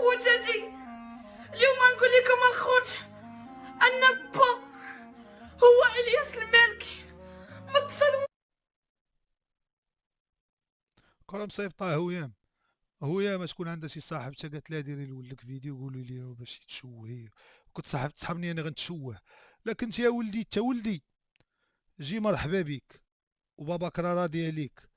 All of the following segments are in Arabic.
خوتاتي، اليوم نقول لكم الخوت ان با هو الياس المالكي. ما تصلوا. كون مصيفطاه هو يا شكون عندها شي صاحبتها قالت لها ديري لولدك فيديو قولي ليه باش يتشوهي. كنت صاحبني انا غنتشوه. لا كنت يا ولدي تا ولدي جي مرحبا بك، وباباك راه راضي عليك.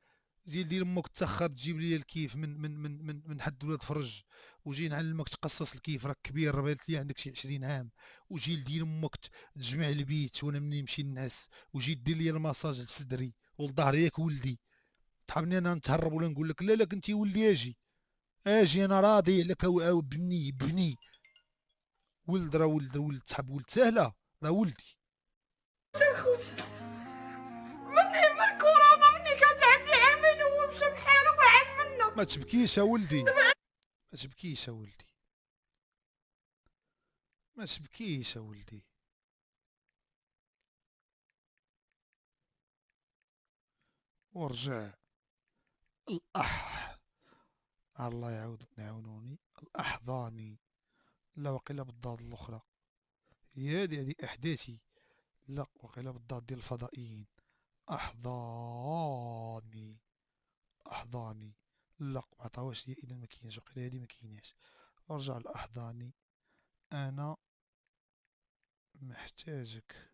دير امك تاخر تجيب لي الكيف من حد ولاد فرج، وجي نعلمك تقصص الكيف راك كبير، راه بانت لي عندك شي 20 عام. وجي لدين امك تجمع البيت وانا مني نمشي ننعس، وجي دير لي الماساج لصدري والظهر ياك ولدي. تحبني انا نتهرب ولا نقول لك لا لا كنتي ولدي اجي انا راضي عليك أو بني. ولد راه ولد تحب ولد سهله، راه ولدي. الخوت مني من الكورونا، مني كانت عندي عامين وهو مشى بحاله بعد ما منه. تبكيش يا ولدي، ما تبكيش يا ولدي، ما تبكيش يا ولدي. ورجع الأح، الله يعاونوني الأحضاني. لا وقيلا بالضاد الأخرى، هي هذه إحداثي. لا وقيلا بالضاد ديال الفضائيين. أحضاني، أحضاني. لا ما عطاوهاش ليا إذا ما كاينش، وقيلا هادي ما كايناش. رجع الأحضاني. أنا محتاجك.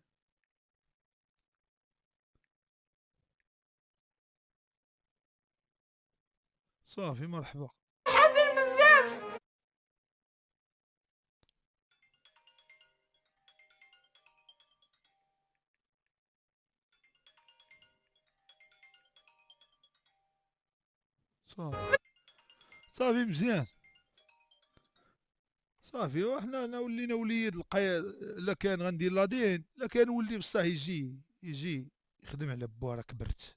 صافي مرحبا. حزين بزاف. صافي صافي مزيان. صافي وحنا ولينا وليد لا كان غندير لادين، لا كان ولدي بصح يجي يخدم على بوا، راه كبرت.